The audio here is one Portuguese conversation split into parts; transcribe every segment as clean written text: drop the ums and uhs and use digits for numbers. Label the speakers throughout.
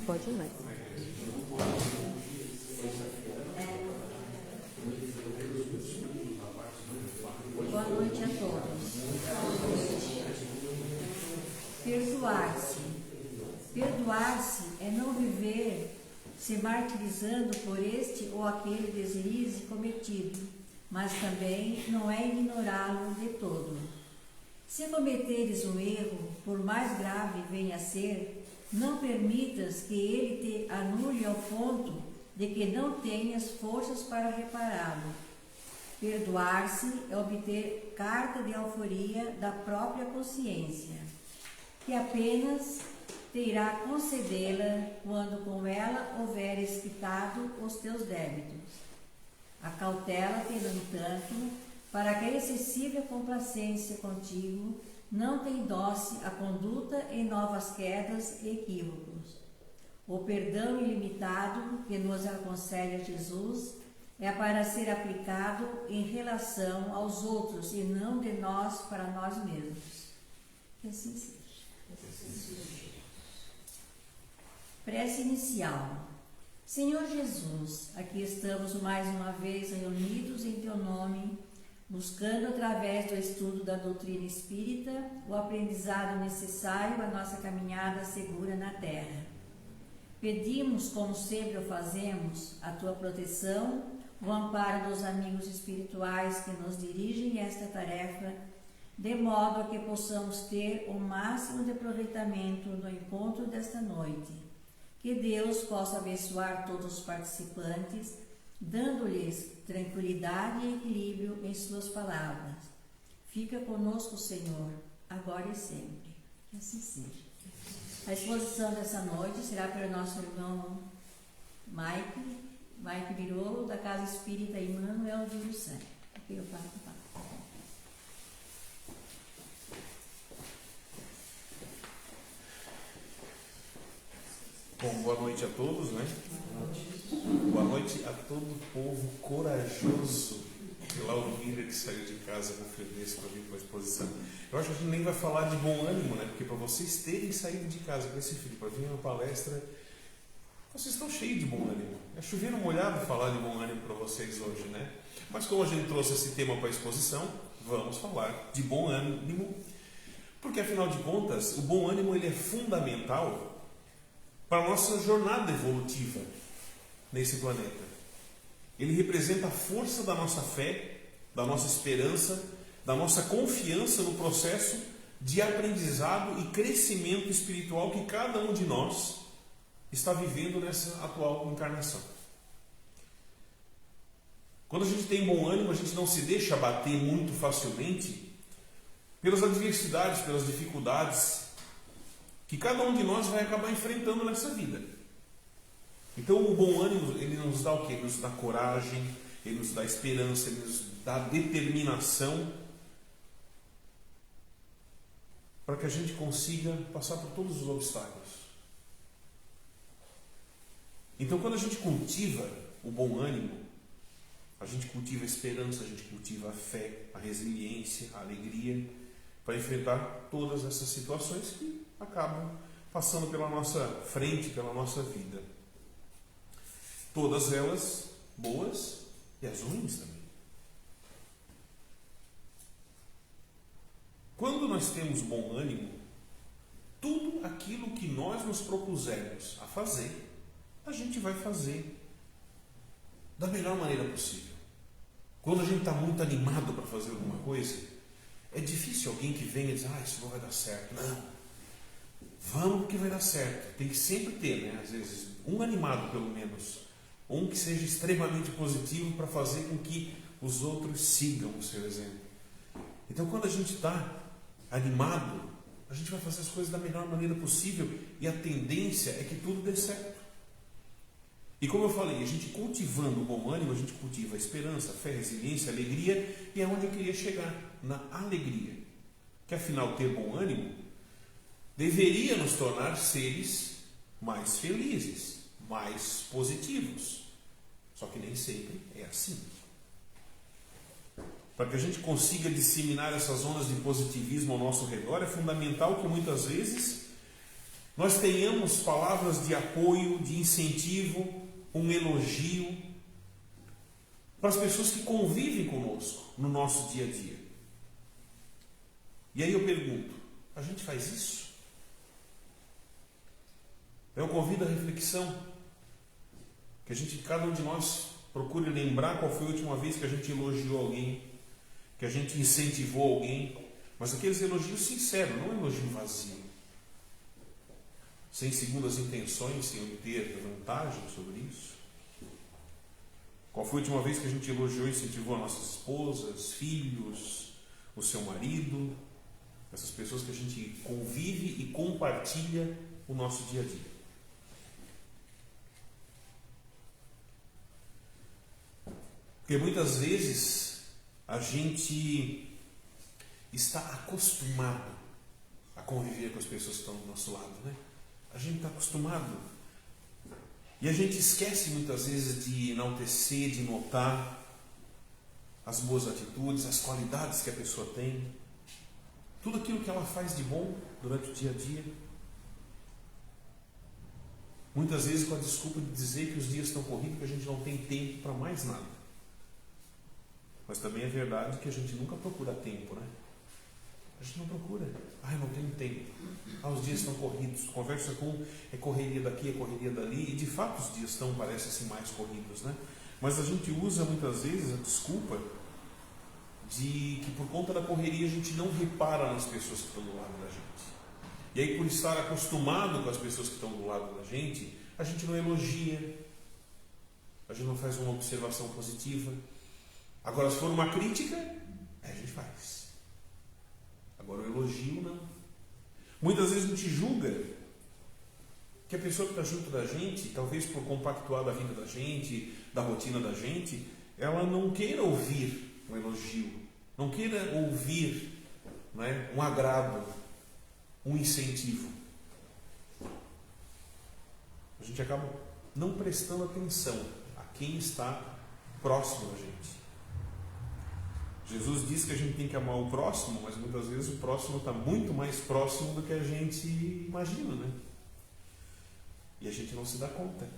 Speaker 1: Pode ir mais.
Speaker 2: Boa noite a todos. Perdoar-se. Perdoar-se é não viver se martirizando por este ou aquele deslize cometido, mas também não é ignorá-lo de todo. Se cometeres um erro, por mais grave venha a ser, não permitas que ele te anule ao ponto de que não tenhas forças para repará-lo. Perdoar-se é obter carta de alforria da própria consciência, que apenas te irá concedê-la quando com ela houveres quitado os teus débitos. Acautela-te, no entanto, para que a excessiva complacência contigo não te endosse a conduta em novas quedas e equívocos. O perdão ilimitado que nos aconselha Jesus é para ser aplicado em relação aos outros e não de nós para nós mesmos. Que assim seja. Prece inicial. Senhor Jesus, aqui estamos mais uma vez reunidos em Teu nome, buscando através do estudo da doutrina espírita o aprendizado necessário à nossa caminhada segura na Terra. Pedimos, como sempre o fazemos, a Tua proteção, o amparo dos amigos espirituais que nos dirigem esta tarefa, de modo a que possamos ter o máximo de aproveitamento no encontro desta noite. Que Deus possa abençoar todos os participantes, dando-lhes tranquilidade e equilíbrio em suas palavras. Fica conosco, Senhor, agora e sempre. Que assim seja. A exposição dessa noite será pelo nosso irmão Mike Birolo, da Casa Espírita Emmanuel de Uruçanga. Aqui eu passo.
Speaker 3: Bom, boa noite a todos, né? Boa noite a todo o povo corajoso de Lauro Miller que saiu de casa com firmeza para vir para a exposição. Eu acho que a gente nem vai falar de bom ânimo, né? Porque para vocês terem saído de casa com esse filho para vir uma palestra, vocês estão cheios de bom ânimo. É chover molhado falar de bom ânimo para vocês hoje, né? Mas como a gente trouxe esse tema para a exposição, vamos falar de bom ânimo, porque afinal de contas, o bom ânimo ele é fundamental para a nossa jornada evolutiva nesse planeta. Ele representa a força da nossa fé, da nossa esperança, da nossa confiança no processo de aprendizado e crescimento espiritual que cada um de nós está vivendo nessa atual encarnação. Quando a gente tem bom ânimo, a gente não se deixa abater muito facilmente pelas adversidades, pelas dificuldades que cada um de nós vai acabar enfrentando nessa vida. Então o bom ânimo, ele nos dá o quê? Ele nos dá coragem, ele nos dá esperança, ele nos dá determinação para que a gente consiga passar por todos os obstáculos. Então quando a gente cultiva o bom ânimo, a gente cultiva a esperança, a gente cultiva a fé, a resiliência, a alegria, para enfrentar todas essas situações que acabam passando pela nossa frente, pela nossa vida. Todas elas boas e as ruins também. Quando nós temos bom ânimo, tudo aquilo que nós nos propusermos a fazer, a gente vai fazer da melhor maneira possível. Quando a gente está muito animado para fazer alguma coisa, é difícil alguém que venha e diz, isso não vai dar certo. Não. Vamos porque vai dar certo. Tem que sempre ter, né? Às vezes, um animado pelo menos. Um que seja extremamente positivo para fazer com que os outros sigam o seu exemplo. Então, quando a gente está animado, a gente vai fazer as coisas da melhor maneira possível e a tendência é que tudo dê certo. E como eu falei, a gente cultivando o bom ânimo, a gente cultiva a esperança, a fé, a resiliência, a alegria, e é onde eu queria chegar, na alegria. Que afinal, ter bom ânimo deveria nos tornar seres mais felizes, mais positivos. Só que nem sempre é assim. Para que a gente consiga disseminar essas ondas de positivismo ao nosso redor, é fundamental que muitas vezes nós tenhamos palavras de apoio, de incentivo, um elogio para as pessoas que convivem conosco no nosso dia a dia. E aí eu pergunto, a gente faz isso? Eu convido a reflexão, que cada um de nós procure lembrar qual foi a última vez que a gente elogiou alguém, que a gente incentivou alguém, mas aqueles elogios sinceros, não elogio vazio, sem segundas intenções, sem obter vantagem sobre isso. Qual foi a última vez que a gente elogiou e incentivou as nossas esposas, filhos, o seu marido, essas pessoas que a gente convive e compartilha o nosso dia a dia? Porque muitas vezes a gente está acostumado a conviver com as pessoas que estão do nosso lado, né? A gente está acostumado. E a gente esquece muitas vezes de enaltecer, de notar as boas atitudes, as qualidades que a pessoa tem, tudo aquilo que ela faz de bom durante o dia a dia. Muitas vezes com a desculpa de dizer que os dias estão corridos, que a gente não tem tempo para mais nada. Mas também é verdade que a gente nunca procura tempo, né? A gente não procura. Eu não tenho tempo. Os dias estão corridos. Conversa com é correria daqui, é correria dali. E de fato os dias parecem assim mais corridos, né? Mas a gente usa muitas vezes a desculpa de que por conta da correria a gente não repara nas pessoas que estão do lado da gente. E aí, por estar acostumado com as pessoas que estão do lado da gente, a gente não elogia, a gente não faz uma observação positiva. Agora, se for uma crítica, a gente faz. Agora, o elogio, não. Muitas vezes a gente julga que a pessoa que está junto da gente, talvez por compactuar da vida da gente, da rotina da gente, ela não queira ouvir um elogio, não queira ouvir, né, um agrado, um incentivo. A gente acaba não prestando atenção a quem está próximo da gente. Jesus diz que a gente tem que amar o próximo, mas muitas vezes o próximo está muito mais próximo do que a gente imagina, né? E a gente não se dá conta.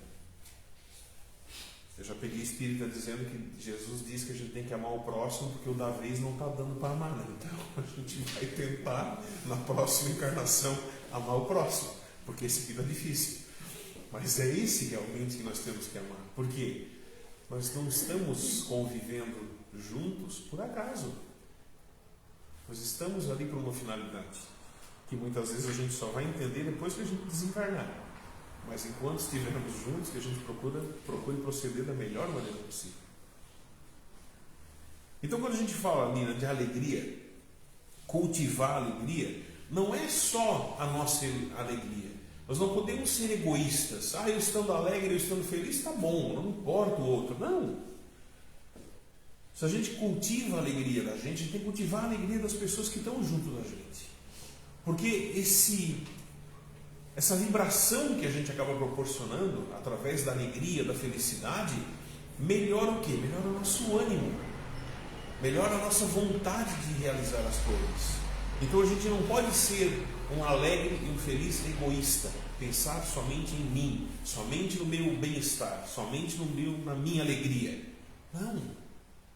Speaker 3: Eu já peguei espírita dizendo que Jesus diz que a gente tem que amar o próximo porque o da vez não está dando para amar, né? Então a gente vai tentar, na próxima encarnação, amar o próximo, porque esse aqui está difícil. Mas é esse realmente que nós temos que amar. Por quê? Nós não estamos convivendo juntos por acaso. Nós estamos ali por uma finalidade que muitas vezes a gente só vai entender depois que a gente desencarnar. Mas enquanto estivermos juntos, que a gente procure proceder da melhor maneira possível. Então, quando a gente fala, Nina, de alegria, cultivar a alegria, não é só a nossa alegria. Nós não podemos ser egoístas. Eu estando alegre, eu estando feliz, está bom, não importa o outro. Não. Se a gente cultiva a alegria da gente, a gente tem que cultivar a alegria das pessoas que estão junto da gente. Porque essa vibração que a gente acaba proporcionando através da alegria, da felicidade, melhora o quê? Melhora o nosso ânimo, melhora a nossa vontade de realizar as coisas. Então a gente não pode ser um alegre e um feliz egoísta, pensar somente em mim, somente no meu bem-estar, somente na minha alegria. Não.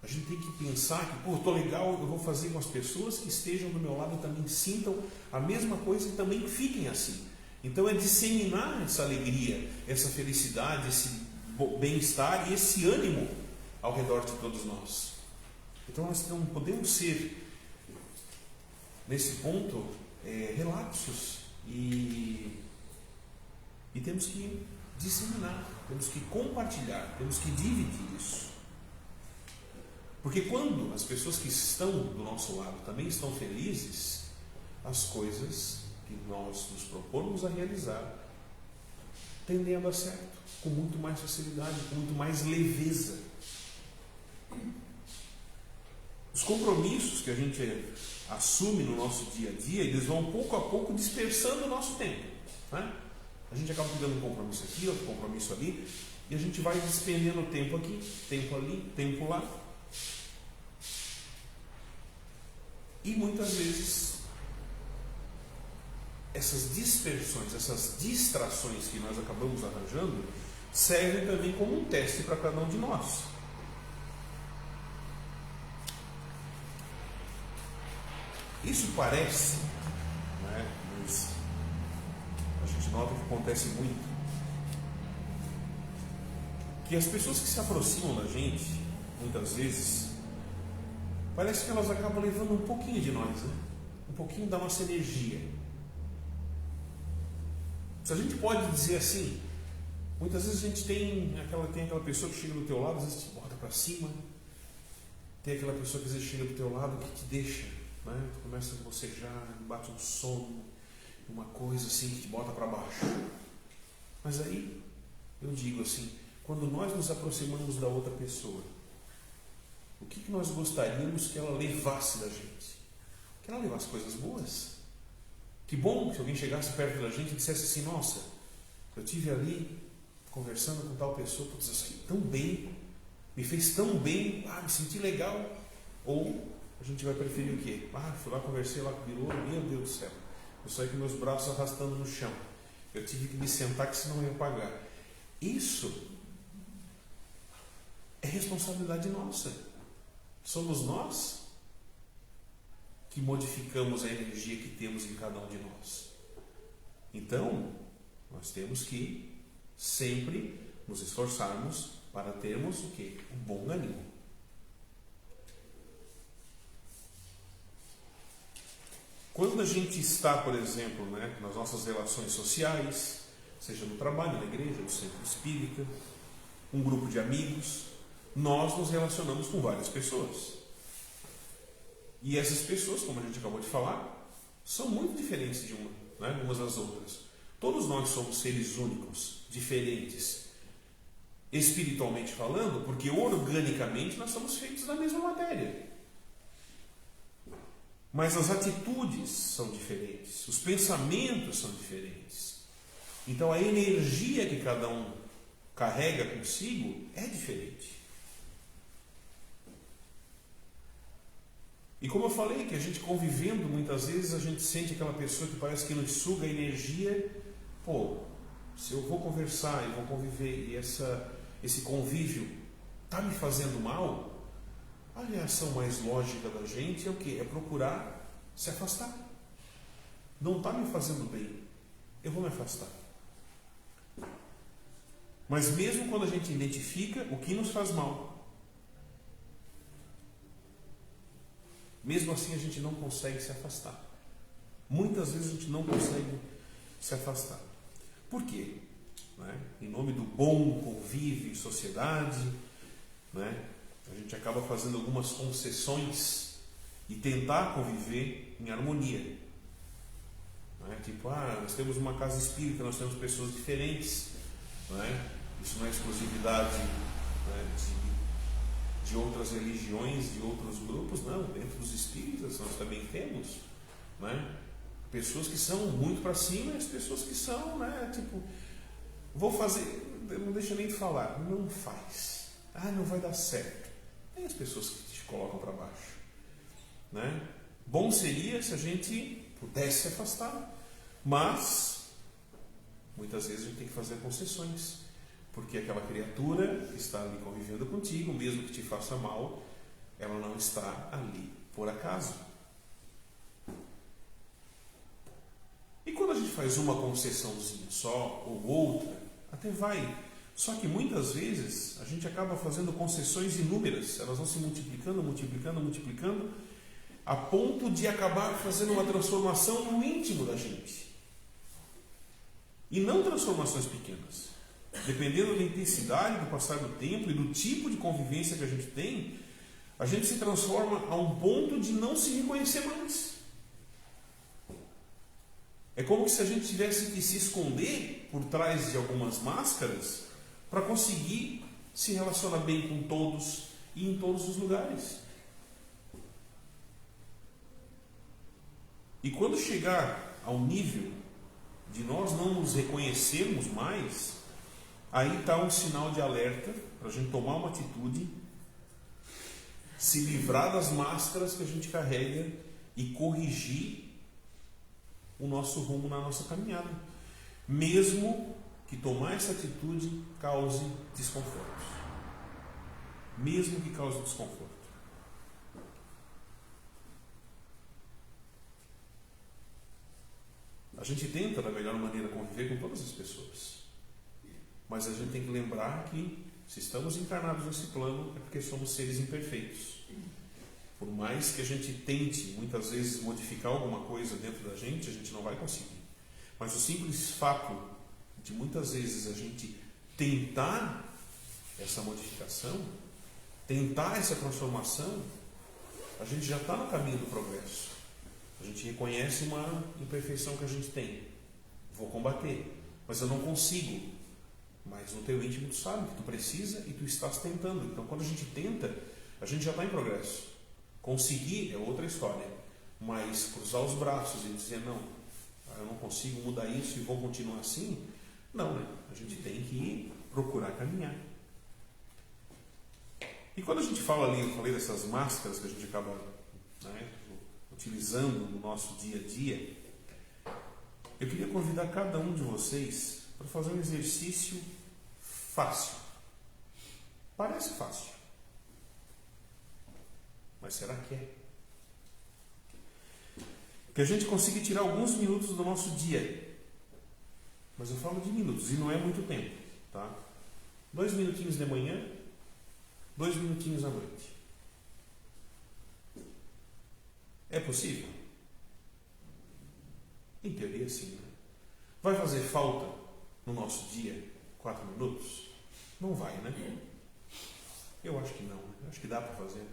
Speaker 3: A gente tem que pensar que, estou legal, eu vou fazer com as pessoas que estejam do meu lado e também sintam a mesma coisa e também fiquem assim. Então é disseminar essa alegria, essa felicidade, esse bem-estar e esse ânimo ao redor de todos nós. Então nós não podemos ser, nesse ponto, relapsos e temos que disseminar, temos que compartilhar, temos que dividir isso. Porque quando as pessoas que estão do nosso lado também estão felizes, as coisas que nós nos propomos a realizar tendem a dar certo, com muito mais facilidade, com muito mais leveza. Os compromissos que a gente assume no nosso dia a dia, eles vão pouco a pouco dispersando o nosso tempo, né? A gente acaba pegando um compromisso aqui, outro compromisso ali, e a gente vai despendendo tempo aqui, tempo ali, tempo lá. E muitas vezes essas dispersões, essas distrações que nós acabamos arranjando, servem também como um teste para cada um de nós. Isso parece, né, mas a gente nota que acontece muito, que as pessoas que se aproximam da gente, muitas vezes, parece que elas acabam levando um pouquinho de nós, né? Um pouquinho da nossa energia. Se a gente pode dizer assim, muitas vezes a gente tem aquela pessoa que chega do teu lado, às vezes te bota para cima, tem aquela pessoa que às vezes chega do teu lado que te deixa, né? Tu começa a bocejar, bate um sono, uma coisa assim que te bota para baixo. Mas aí, eu digo assim, quando nós nos aproximamos da outra pessoa, o que nós gostaríamos que ela levasse da gente? Que ela levasse coisas boas. Que bom se alguém chegasse perto da gente e dissesse assim, nossa, eu estive ali conversando com tal pessoa, putz, eu saí tão bem, me fez tão bem, me senti legal. Ou a gente vai preferir o quê? Fui lá, conversei lá com o Biru, meu Deus do céu, eu saí com meus braços arrastando no chão, eu tive que me sentar que senão eu ia pagar. Isso é responsabilidade nossa. Somos nós que modificamos a energia que temos em cada um de nós. Então, nós temos que sempre nos esforçarmos para termos o quê? Um bom ânimo. Quando a gente está, por exemplo, né, nas nossas relações sociais, seja no trabalho, na igreja, no centro espírita, um grupo de amigos, nós nos relacionamos com várias pessoas. E essas pessoas, como a gente acabou de falar, são muito diferentes de umas das outras. Todos nós somos seres únicos, diferentes, espiritualmente falando, porque organicamente nós somos feitos da mesma matéria. Mas as atitudes são diferentes, os pensamentos são diferentes. Então a energia que cada um carrega consigo é diferente. E como eu falei, que a gente convivendo, muitas vezes a gente sente aquela pessoa que parece que nos suga a energia. Se eu vou conversar e vou conviver e esse convívio está me fazendo mal, a reação mais lógica da gente é o quê? É procurar se afastar. Não está me fazendo bem, eu vou me afastar. Mas mesmo quando a gente identifica o que nos faz mal, mesmo assim a gente não consegue se afastar. Muitas vezes a gente não consegue se afastar. Por quê? Em nome do bom convívio e sociedade, a gente acaba fazendo algumas concessões e tentar conviver em harmonia. Nós temos uma casa espírita, nós temos pessoas diferentes. Isso não é exclusividade de outras religiões, de outros grupos, não. Dentro dos espíritas nós também temos pessoas que são muito para cima e as pessoas que são, vou fazer, não deixa nem de falar, não faz, não vai dar certo. Tem as pessoas que te colocam para baixo. Bom seria se a gente pudesse se afastar, mas muitas vezes a gente tem que fazer concessões, porque aquela criatura que está ali convivendo contigo, mesmo que te faça mal, ela não está ali por acaso. E quando a gente faz uma concessãozinha só ou outra, até vai. Só que muitas vezes a gente acaba fazendo concessões inúmeras, elas vão se multiplicando, a ponto de acabar fazendo uma transformação no íntimo da gente. E não transformações pequenas. Dependendo da intensidade do passar do tempo e do tipo de convivência que a gente tem, a gente se transforma a um ponto de não se reconhecer mais. É como se a gente tivesse que se esconder por trás de algumas máscaras para conseguir se relacionar bem com todos e em todos os lugares. E quando chegar ao nível de nós não nos reconhecermos mais, aí está um sinal de alerta para a gente tomar uma atitude, se livrar das máscaras que a gente carrega e corrigir o nosso rumo na nossa caminhada. Mesmo que tomar essa atitude cause desconforto. Mesmo que cause desconforto. A gente tenta, da melhor maneira, conviver com todas as pessoas. Mas a gente tem que lembrar que, se estamos encarnados nesse plano, é porque somos seres imperfeitos. Por mais que a gente tente, muitas vezes, modificar alguma coisa dentro da gente, a gente não vai conseguir. Mas o simples fato de, muitas vezes, a gente tentar essa modificação, tentar essa transformação, a gente já está no caminho do progresso. A gente reconhece uma imperfeição que a gente tem. Vou combater, mas eu não consigo. Mas no teu íntimo tu sabe que tu precisa e tu estás tentando. Então quando a gente tenta, a gente já está em progresso. Conseguir é outra história. Mas cruzar os braços e dizer, não, eu não consigo mudar isso e vou continuar assim, não, né? A gente tem que procurar caminhar. E quando a gente fala ali, eu falei dessas máscaras que a gente acaba, né, utilizando no nosso dia a dia, eu queria convidar cada um de vocês para fazer um exercício fácil. Parece fácil, mas será que é? Que a gente consiga tirar alguns minutos do nosso dia. Mas eu falo de minutos e não é muito tempo, tá? 2 minutinhos de manhã, 2 minutinhos à noite. É possível? Em teoria, sim. Né? Vai fazer falta no nosso dia 4 minutos? Não vai, né? Eu acho que não. Eu acho que dá para fazer. Né?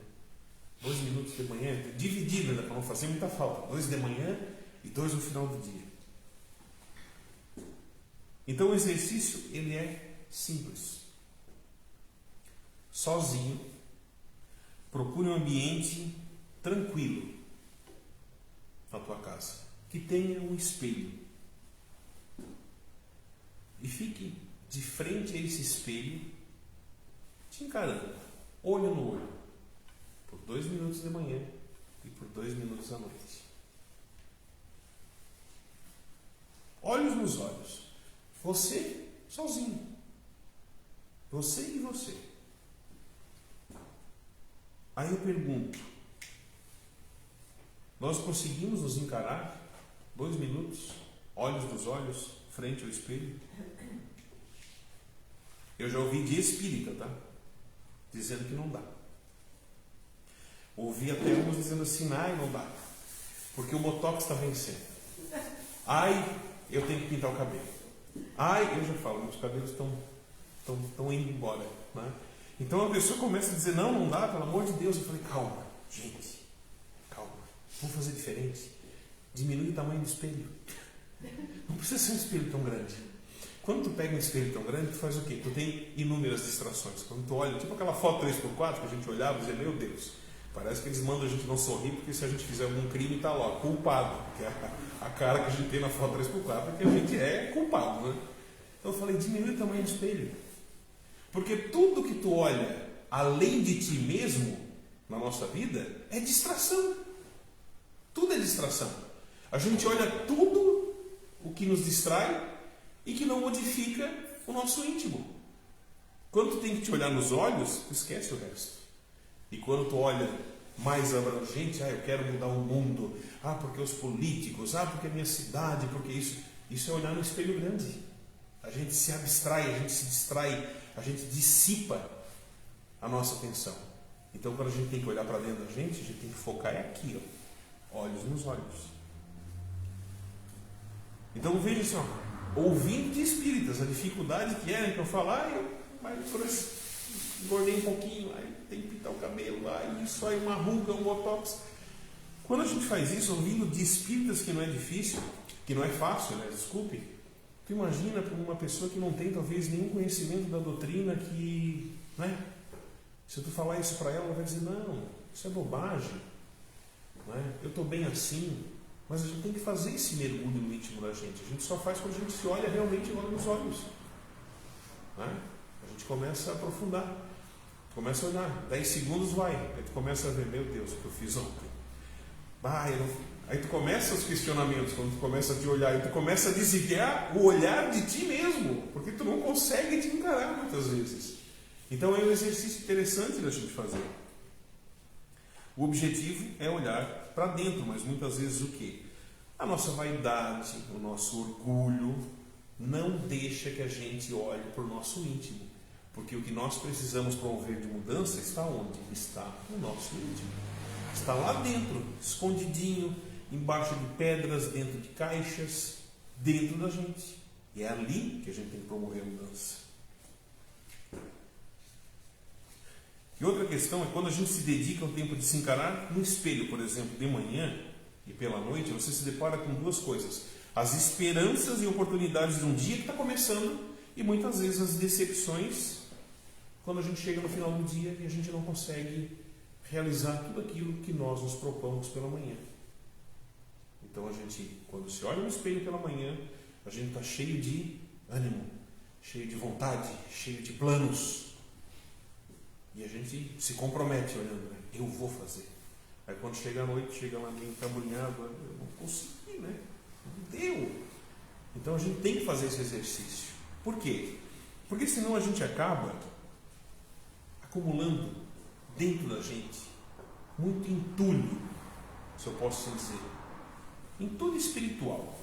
Speaker 3: 2 minutos de manhã, dividido, né? Para não fazer muita falta. 2 de manhã e 2 no final do dia. Então o exercício, ele é simples. Sozinho, procure um ambiente tranquilo na tua casa, que tenha um espelho. E fique de frente a esse espelho, te encarando, olho no olho, por 2 minutos de manhã e por 2 minutos à noite. Olhos nos olhos. Você sozinho. Você e você. Aí eu pergunto, nós conseguimos nos encarar 2 minutos, olhos nos olhos, frente ao espelho? Eu já ouvi de espírita, tá? Dizendo que não dá. Ouvi até uns dizendo assim, ai, não dá, porque o botox está vencendo. Ai, eu tenho que pintar o cabelo. Ai, eu já falo, meus cabelos estão indo embora, né? Então a pessoa começa a dizer, não dá, pelo amor de Deus. Eu falei, calma, gente, calma, vamos fazer diferente. Diminui o tamanho do espelho. Não precisa ser um espelho tão grande. Quando tu pega um espelho tão grande, tu faz o quê? Tu tem inúmeras distrações. Quando tu olha, tipo aquela foto 3x4 que a gente olhava e dizia, meu Deus, parece que eles mandam a gente não sorrir, porque se a gente fizer algum crime, está lá, culpado. Que é a cara que a gente tem na foto 3x4, porque a gente é culpado, né? Então eu falei, diminui o tamanho do espelho. Porque tudo que tu olha além de ti mesmo na nossa vida é distração. Tudo é distração. A gente olha tudo o que nos distrai e que não modifica o nosso íntimo. Quando tu tem que te olhar nos olhos, tu esquece o resto. E quando tu olha mais abrangente, eu quero mudar o mundo, porque os políticos, porque a minha cidade, porque isso é olhar no espelho grande. A gente se abstrai, a gente se distrai, a gente dissipa a nossa atenção. Então quando a gente tem que olhar para dentro da gente tem que focar aqui, olhos nos olhos. Então veja assim, ouvindo de espíritas, a dificuldade que é para eu falar, engordei um pouquinho, aí tem que pintar o cabelo, aí isso aí uma ruga, um botox. Quando a gente faz isso, ouvindo de espíritas, que não é difícil, que não é fácil, né? Desculpe, tu imagina para uma pessoa que não tem talvez nenhum conhecimento da doutrina, que, né? Se tu falar isso para ela vai dizer, não, isso é bobagem, né? Eu estou bem assim. Mas a gente tem que fazer esse mergulho no íntimo da gente. A gente só faz quando a gente se olha realmente nos olhos, né? A gente começa a aprofundar, começa a olhar, 10 segundos vai, aí tu começa a ver, meu Deus, o que eu fiz ontem. Aí tu começa os questionamentos, quando tu começa a te olhar, e tu começa a desviar o olhar de ti mesmo, porque tu não consegue te encarar muitas vezes. Então é um exercício interessante da gente fazer. O objetivo é olhar para dentro, mas muitas vezes o quê? A nossa vaidade, o nosso orgulho, não deixa que a gente olhe para o nosso íntimo. Porque o que nós precisamos promover de mudança está onde? Está no nosso íntimo. Está lá dentro, escondidinho, embaixo de pedras, dentro de caixas, dentro da gente. E é ali que a gente tem que promover a mudança. E outra questão é quando a gente se dedica ao tempo de se encarar no espelho, por exemplo, de manhã e pela noite, você se depara com duas coisas. As esperanças e oportunidades de um dia que está começando e muitas vezes as decepções quando a gente chega no final do dia e a gente não consegue realizar tudo aquilo que nós nos propomos pela manhã. Então a gente, quando se olha no espelho pela manhã, a gente está cheio de ânimo, cheio de vontade, cheio de planos. E a gente se compromete olhando, né? Eu vou fazer. Aí quando chega a noite, chega lá meio encabulhado, eu não consegui, né? Não deu. Então a gente tem que fazer esse exercício. Por quê? Porque senão a gente acaba acumulando dentro da gente muito entulho, se eu posso assim dizer, entulho espiritual,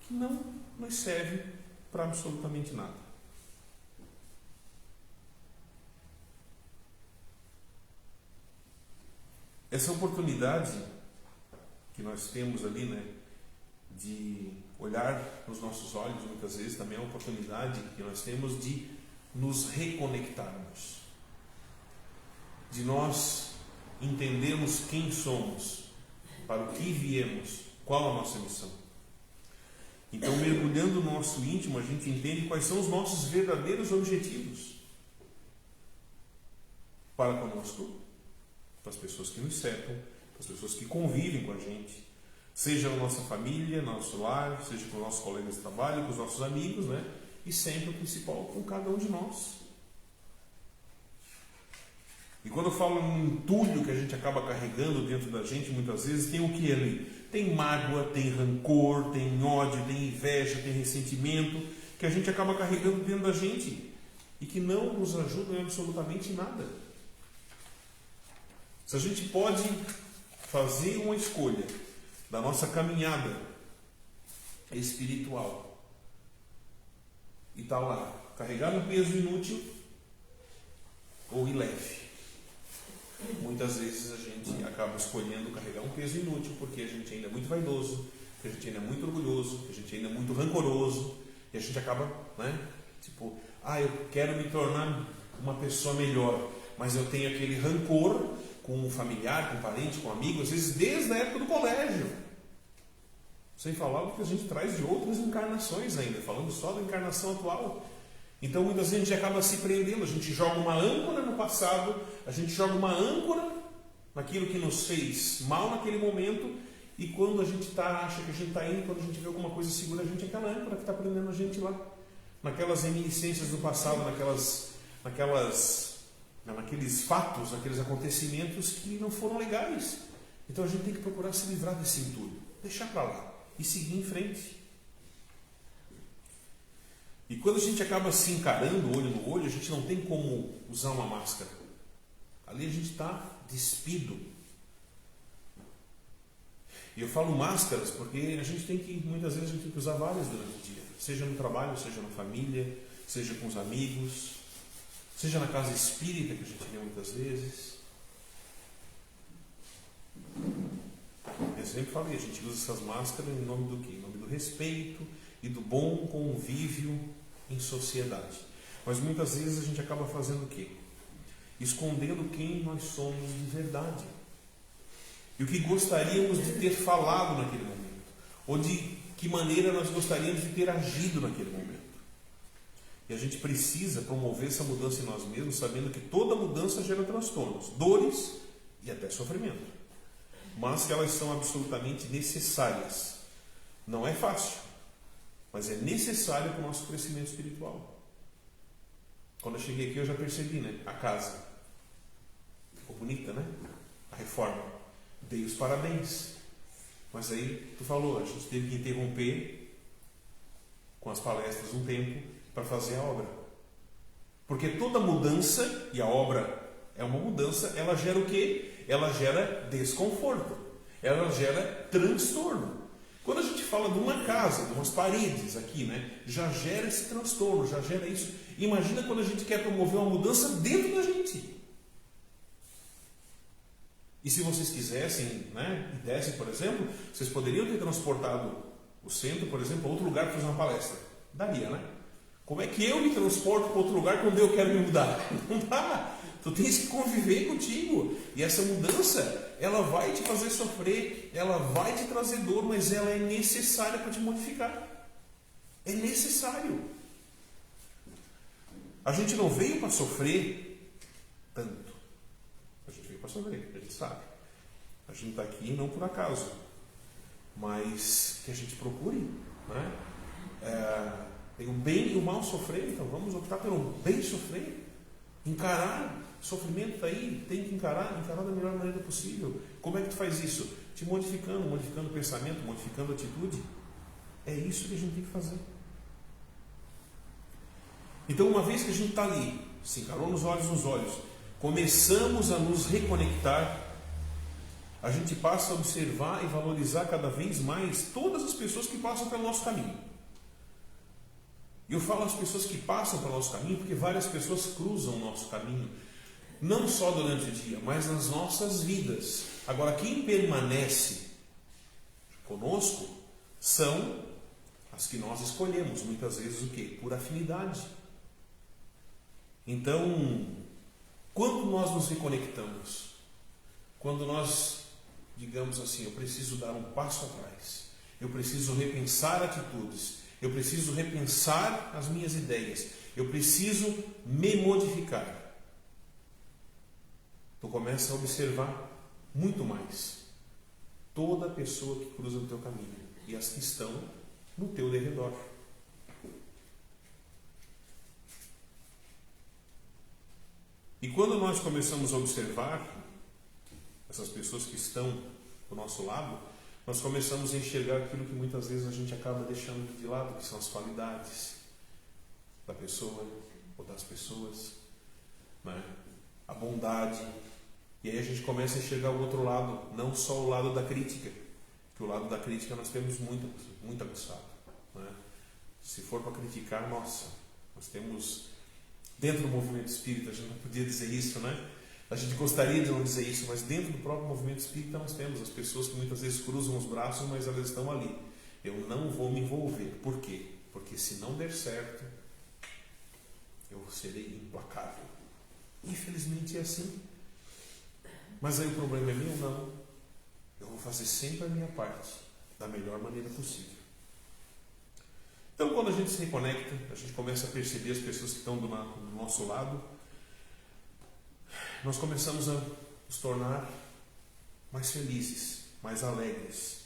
Speaker 3: que não nos serve para absolutamente nada. Essa oportunidade que nós temos ali, né, de olhar nos nossos olhos, muitas vezes também é uma oportunidade que nós temos de nos reconectarmos, de nós entendermos quem somos, para o que viemos, qual a nossa missão. Então, mergulhando no nosso íntimo, a gente entende quais são os nossos verdadeiros objetivos para conosco, para as pessoas que nos cercam, para as pessoas que convivem com a gente, seja na nossa família, no nosso lar, seja com os nossos colegas de trabalho, com os nossos amigos, né? E sempre o principal, com cada um de nós. E quando eu falo em entulho que a gente acaba carregando dentro da gente, muitas vezes tem o que ali? Tem mágoa, tem rancor, tem ódio, tem inveja, tem ressentimento, que a gente acaba carregando dentro da gente e que não nos ajudam em absolutamente nada. Se a gente pode fazer uma escolha da nossa caminhada espiritual e está lá, carregar um peso inútil ou leve, muitas vezes a gente acaba escolhendo carregar um peso inútil porque a gente ainda é muito vaidoso, porque a gente ainda é muito orgulhoso, porque a gente ainda é muito rancoroso e a gente acaba, né? Tipo, eu quero me tornar uma pessoa melhor, mas eu tenho aquele rancor com um familiar, com um parente, com um amigo, às vezes desde a época do colégio. Sem falar o que a gente traz de outras encarnações ainda, falando só da encarnação atual. Então muitas vezes a gente acaba se prendendo, a gente joga uma âncora no passado, a gente joga uma âncora naquilo que nos fez mal naquele momento, e quando a gente acha que a gente está indo, quando a gente vê alguma coisa segura, a gente é aquela âncora que está prendendo a gente lá, naquelas reminiscências do passado, naqueles fatos, naqueles acontecimentos que não foram legais. Então a gente tem que procurar se livrar desse entulho, deixar para lá e seguir em frente. E quando a gente acaba se encarando olho no olho, a gente não tem como usar uma máscara. Ali a gente está despido. E eu falo máscaras porque a gente tem que, muitas vezes, a gente tem que usar várias durante o dia. Seja no trabalho, seja na família, seja com os amigos, seja na casa espírita, que a gente vê muitas vezes. Eu sempre falei, a gente usa essas máscaras em nome do quê? Em nome do respeito e do bom convívio em sociedade. Mas muitas vezes a gente acaba fazendo o quê? Escondendo quem nós somos de verdade. E o que gostaríamos de ter falado naquele momento. Ou de que maneira nós gostaríamos de ter agido naquele momento. E a gente precisa promover essa mudança em nós mesmos, sabendo que toda mudança gera transtornos, dores e até sofrimento. Mas que elas são absolutamente necessárias. Não é fácil, mas é necessário para o nosso crescimento espiritual. Quando eu cheguei aqui eu já percebi, né? A casa ficou bonita, né? A reforma. Dei os parabéns. Mas aí, tu falou, a gente teve que interromper com as palestras um tempo para fazer a obra. Porque toda mudança, e a obra é uma mudança, ela gera o quê? Ela gera desconforto. Ela gera transtorno. Quando a gente fala de uma casa, de umas paredes aqui, né, já gera esse transtorno, já gera isso. Imagina quando a gente quer promover uma mudança dentro da gente. E se vocês quisessem, né, e dessem, por exemplo, vocês poderiam ter transportado o centro, por exemplo, a outro lugar para fazer uma palestra. Daria, né? Como é que eu me transporto para outro lugar quando eu quero me mudar? Não dá. Tu tens que conviver contigo. E essa mudança, ela vai te fazer sofrer, ela vai te trazer dor, mas ela é necessária para te modificar. É necessário. A gente não veio para sofrer tanto. A gente veio para sofrer, a gente sabe. A gente está aqui não por acaso. Mas que a gente procure, né? Tem o bem e o mal sofrer, então vamos optar pelo bem sofrer. Encarar. Sofrimento está aí, tem que encarar da melhor maneira possível. Como é que tu faz isso? Te modificando o pensamento, modificando a atitude. É isso que a gente tem que fazer. Então, uma vez que a gente está ali, se encarou nos olhos, começamos a nos reconectar, a gente passa a observar e valorizar cada vez mais todas as pessoas que passam pelo nosso caminho. E eu falo as pessoas que passam pelo nosso caminho porque várias pessoas cruzam o nosso caminho. Não só durante o dia, mas nas nossas vidas. Agora, quem permanece conosco são as que nós escolhemos. Muitas vezes o quê? Por afinidade. Então, quando nós nos reconectamos, quando nós, digamos assim, eu preciso dar um passo atrás, eu preciso repensar atitudes, eu preciso repensar as minhas ideias, eu preciso me modificar. Tu começa a observar muito mais toda pessoa que cruza no teu caminho e as que estão no teu derredor. E quando nós começamos a observar essas pessoas que estão do nosso lado, nós começamos a enxergar aquilo que muitas vezes a gente acaba deixando de lado, que são as qualidades da pessoa ou das pessoas, né? A bondade. E aí a gente começa a enxergar o outro lado, não só o lado da crítica, que o lado da crítica nós temos muito aguçado, né? Se for para criticar, nossa, nós temos, dentro do movimento espírita, a gente não podia dizer isso, né? A gente gostaria de não dizer isso, mas dentro do próprio movimento espírita nós temos as pessoas que muitas vezes cruzam os braços, mas elas estão ali. Eu não vou me envolver. Por quê? Porque se não der certo, eu serei implacável. Infelizmente é assim. Mas aí o problema é meu? Não. Eu vou fazer sempre a minha parte, da melhor maneira possível. Então, quando a gente se reconecta, a gente começa a perceber as pessoas que estão do nosso lado, nós começamos a nos tornar mais felizes, mais alegres.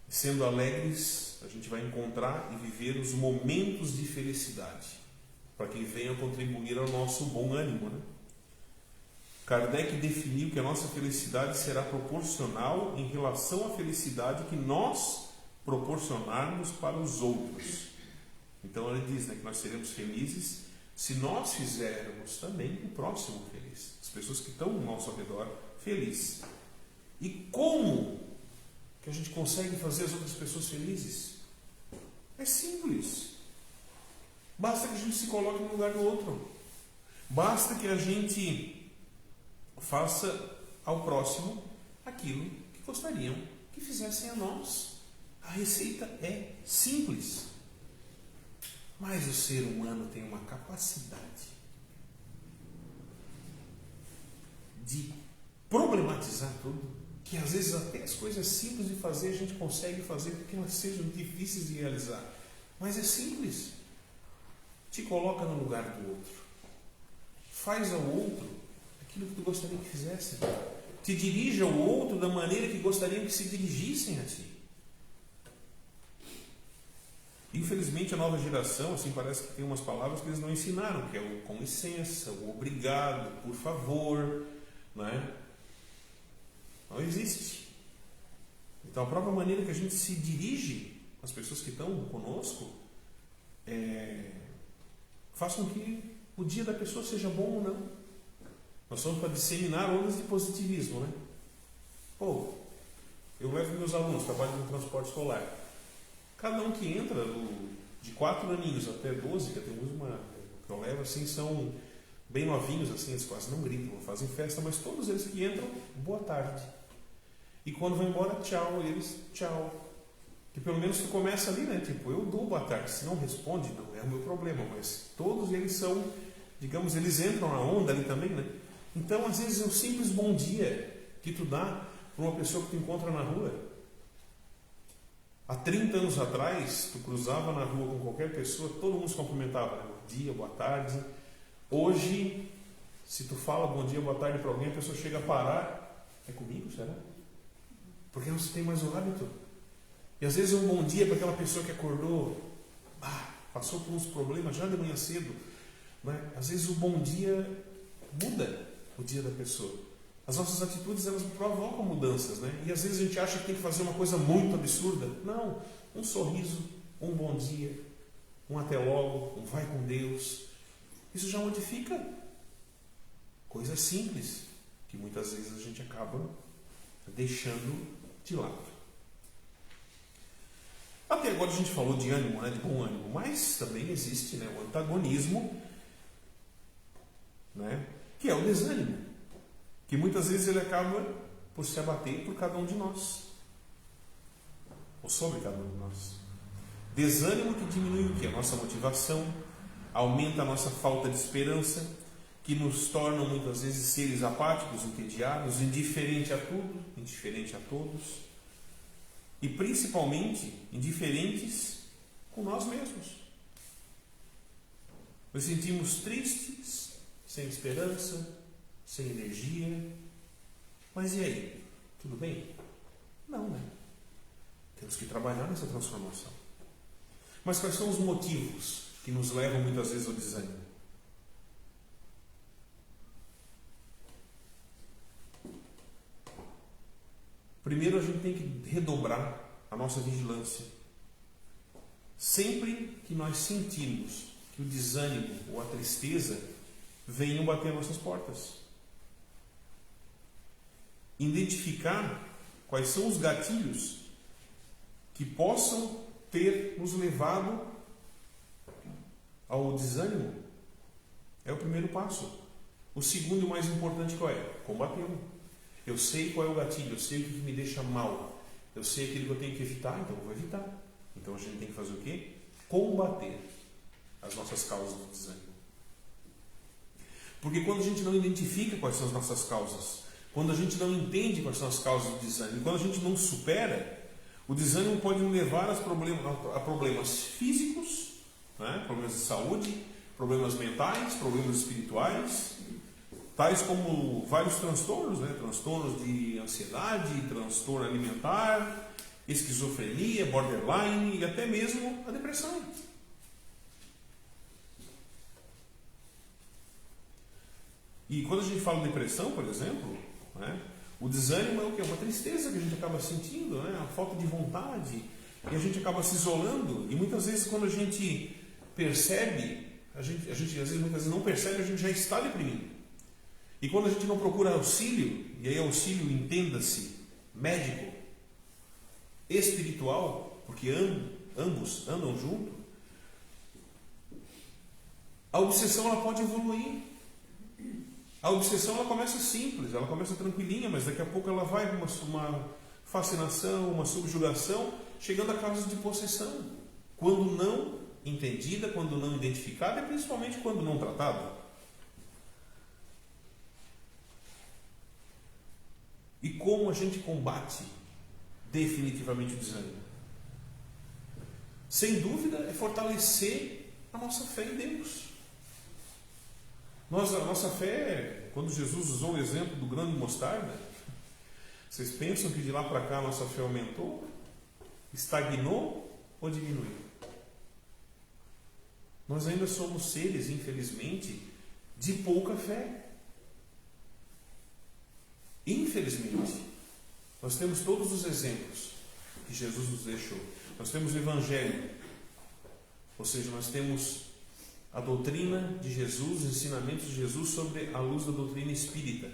Speaker 3: E sendo alegres, a gente vai encontrar e viver os momentos de felicidade, para que venha contribuir ao nosso bom ânimo, né? Kardec definiu que a nossa felicidade será proporcional em relação à felicidade que nós proporcionarmos para os outros. Então ele diz, né, que nós seremos felizes se nós fizermos também o próximo feliz. As pessoas que estão ao nosso redor felizes. E como que a gente consegue fazer as outras pessoas felizes? É simples. Basta que a gente se coloque no lugar do outro. Basta que a gente faça ao próximo aquilo que gostariam que fizessem a nós. A receita é simples. Mas o ser humano tem uma capacidade de problematizar tudo, que às vezes até as coisas simples de fazer a gente consegue fazer porque elas sejam difíceis de realizar. Mas é simples. Te coloca no lugar do outro. Faz ao outro aquilo que tu gostaria que fizesse. Te dirige ao outro da maneira que gostariam que se dirigissem a ti. Infelizmente a nova geração, assim, parece que tem umas palavras que eles não ensinaram, que é o com licença, o obrigado, por favor, né? Não existe. Então, a própria maneira que a gente se dirige às pessoas que estão conosco faz com que o dia da pessoa seja bom ou não. Nós somos para disseminar ondas de positivismo, né? Pô, eu levo meus alunos, trabalho no transporte escolar. Cada um que entra, de 4 aninhos até 12, que temos uma que eu levo, assim, são bem novinhos, assim, eles quase não gritam, não fazem festa, mas todos eles que entram, boa tarde. E quando vão embora, tchau, eles, tchau. Que pelo menos tu começa ali, né? Tipo, eu dou boa tarde, se não responde, não é o meu problema, mas todos eles são, digamos, eles entram na onda ali também, né? Então, às vezes, um simples bom dia que tu dá para uma pessoa que tu encontra na rua. Há 30 anos atrás, tu cruzava na rua com qualquer pessoa, todo mundo se cumprimentava, né? Bom dia, boa tarde. Hoje, se tu fala bom dia, boa tarde para alguém, a pessoa chega a parar. É comigo, será? Porque não se tem mais o hábito. E às vezes um bom dia para aquela pessoa que acordou, passou por uns problemas já de manhã cedo. Né? Às vezes o bom dia muda o dia da pessoa. As nossas atitudes, elas provocam mudanças, né? E às vezes a gente acha que tem que fazer uma coisa muito absurda. Não, um sorriso, um bom dia, um até logo, um vai com Deus. Isso já modifica coisas simples que muitas vezes a gente acaba deixando de lado. Até agora a gente falou de ânimo, né? De bom ânimo, mas também existe, né, o antagonismo, né? Que é o desânimo, que muitas vezes ele acaba por se abater por cada um de nós, ou sobre cada um de nós. Desânimo que diminui o quê? A nossa motivação, aumenta a nossa falta de esperança, que nos tornam muitas vezes seres apáticos, entediados, indiferente a tudo, indiferente a todos, e principalmente indiferentes com nós mesmos. Nos sentimos tristes, sem esperança, sem energia. Mas e aí? Tudo bem? Não, né? Temos que trabalhar nessa transformação. Mas quais são os motivos que nos levam muitas vezes ao desânimo? Primeiro, a gente tem que redobrar a nossa vigilância. Sempre que nós sentimos que o desânimo ou a tristeza venham bater nossas portas. Identificar quais são os gatilhos que possam ter nos levado ao desânimo é o primeiro passo. O segundo e mais importante qual é? Combatê-lo. Eu sei qual é o gatilho, eu sei o que me deixa mal, eu sei aquilo que eu tenho que evitar, então eu vou evitar. Então a gente tem que fazer o quê? Combater as nossas causas do desânimo. Porque quando a gente não identifica quais são as nossas causas, quando a gente não entende quais são as causas do desânimo, quando a gente não supera, o desânimo pode nos levar a problemas físicos, né? Problemas de saúde, problemas mentais, problemas espirituais, tais como vários transtornos, né? Transtornos de ansiedade, transtorno alimentar, esquizofrenia, borderline e até mesmo a depressão. E quando a gente fala de depressão, por exemplo, né? O desânimo é o quê? Uma tristeza que a gente acaba sentindo, né? A falta de vontade, e a gente acaba se isolando, e muitas vezes quando a gente percebe, a gente às vezes muitas vezes não percebe, a gente já está deprimido. E quando a gente não procura auxílio, e aí auxílio entenda-se médico, espiritual, porque ambos andam junto, a obsessão ela pode evoluir. A obsessão ela começa simples, ela começa tranquilinha, mas daqui a pouco ela vai uma fascinação, uma subjugação, chegando a casos de possessão. Quando não entendida, quando não identificada e principalmente quando não tratada. E como a gente combate definitivamente o desânimo? Sem dúvida é fortalecer a nossa fé em Deus. A nossa fé, quando Jesus usou o exemplo do grão de mostarda, vocês pensam que de lá para cá a nossa fé aumentou, estagnou ou diminuiu? Nós ainda somos seres, infelizmente, de pouca fé. Infelizmente, nós temos todos os exemplos que Jesus nos deixou. Nós temos o Evangelho, ou seja, nós temos a doutrina de Jesus, os ensinamentos de Jesus sobre a luz da doutrina espírita,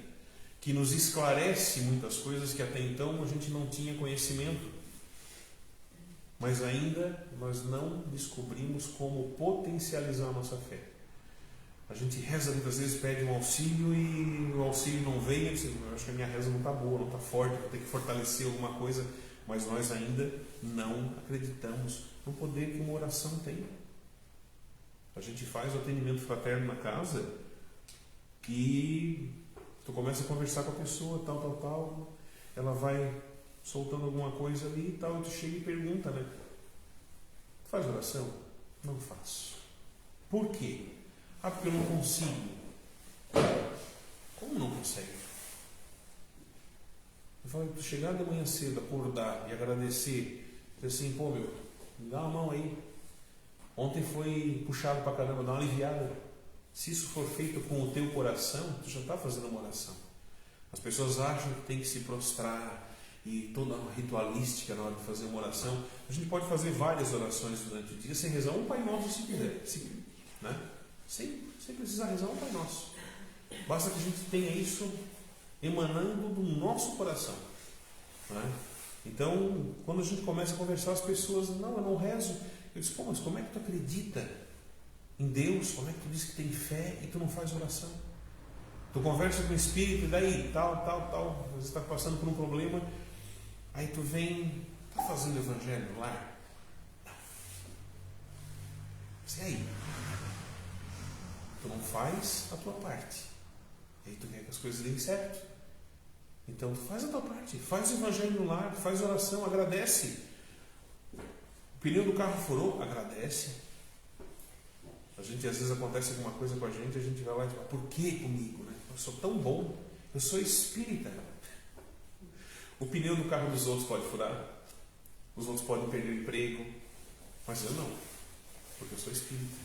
Speaker 3: que nos esclarece muitas coisas que até então a gente não tinha conhecimento. Mas ainda nós não descobrimos como potencializar a nossa fé. A gente reza muitas vezes, pede um auxílio e o auxílio não vem. Eu acho que a minha reza não está boa, não está forte, vou ter que fortalecer alguma coisa. Mas nós ainda não acreditamos no poder que uma oração tem. A gente faz o atendimento fraterno na casa e tu começa a conversar com a pessoa, tal. Ela vai soltando alguma coisa ali e tal, e tu chega e pergunta, né? Tu faz oração? Não faço. Por quê? Ah, porque eu não consigo. Como não consegue? Eu falo, tu chegar de manhã cedo, acordar e agradecer, dizer assim, pô meu, me dá uma mão aí. Ontem foi puxado pra caramba, dá uma aliviada. Se isso for feito com o teu coração, tu já está fazendo uma oração. As pessoas acham que tem que se prostrar e toda uma ritualística na hora de fazer uma oração. A gente pode fazer várias orações durante o dia sem rezar um Pai Nosso se quiser, né? Sem precisar rezar um Pai Nosso. Basta que a gente tenha isso emanando do nosso coração, né? Então, quando a gente começa a conversar, as pessoas, não, eu não rezo. Eu disse, pô, mas como é que tu acredita em Deus? Como é que tu diz que tem fé e tu não faz oração? Tu conversa com o Espírito e daí, tal, você está passando por um problema, aí tu vem, tá fazendo evangelho no lar? Não. E aí? Tu não faz a tua parte. E aí tu quer que as coisas deem certo. Então tu faz a tua parte, faz o evangelho no lar, faz oração, agradece. O pneu do carro furou, agradece. A gente, às vezes, acontece alguma coisa com a gente vai lá e diz, por que comigo, né? Eu sou tão bom, eu sou espírita. O pneu do carro dos outros pode furar, os outros podem perder o emprego, mas eu não, porque eu sou espírita.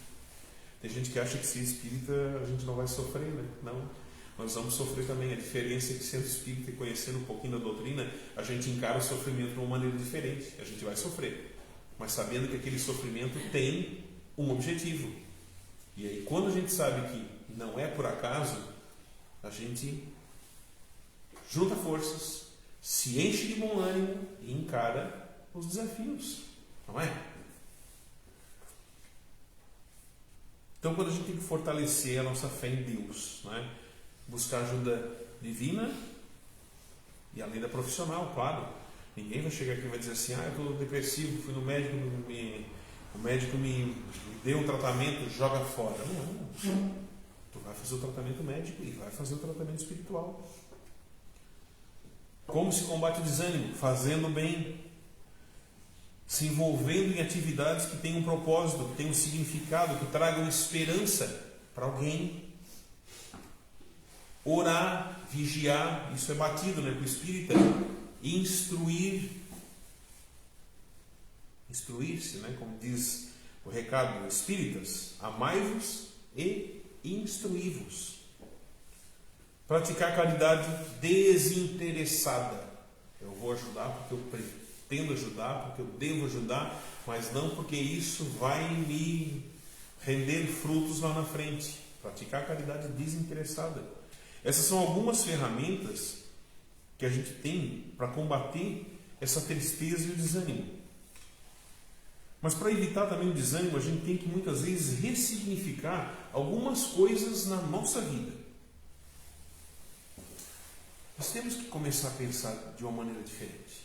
Speaker 3: Tem gente que acha que ser espírita a gente não vai sofrer, né? Não, nós vamos sofrer também. A diferença é que, sendo espírita e conhecendo um pouquinho da doutrina, a gente encara o sofrimento de uma maneira diferente. A gente vai sofrer, mas sabendo que aquele sofrimento tem um objetivo. E aí, quando a gente sabe que não é por acaso, a gente junta forças, se enche de bom ânimo e encara os desafios, não é? Então, quando a gente tem que fortalecer a nossa fé em Deus, não é? Buscar ajuda divina e além da profissional, claro. Ninguém vai chegar aqui e vai dizer assim, eu estou depressivo, fui no médico, o médico me deu um tratamento, joga fora. Não. Tu vai fazer o tratamento médico e vai fazer o tratamento espiritual. Como se combate o desânimo? Fazendo bem. Se envolvendo em atividades que tenham um propósito, que tenham um significado, que tragam esperança para alguém. Orar, vigiar, isso é batido, né, com o espírita. Instruir-se, né, como diz o recado dos espíritas, amai-vos e instruí-vos. Praticar caridade desinteressada. Eu vou ajudar porque eu pretendo ajudar, porque eu devo ajudar, mas não porque isso vai me render frutos lá na frente. Praticar caridade desinteressada. Essas são algumas ferramentas que a gente tem para combater essa tristeza e o desânimo. Mas para evitar também o desânimo, a gente tem que muitas vezes ressignificar algumas coisas na nossa vida. Nós temos que começar a pensar de uma maneira diferente.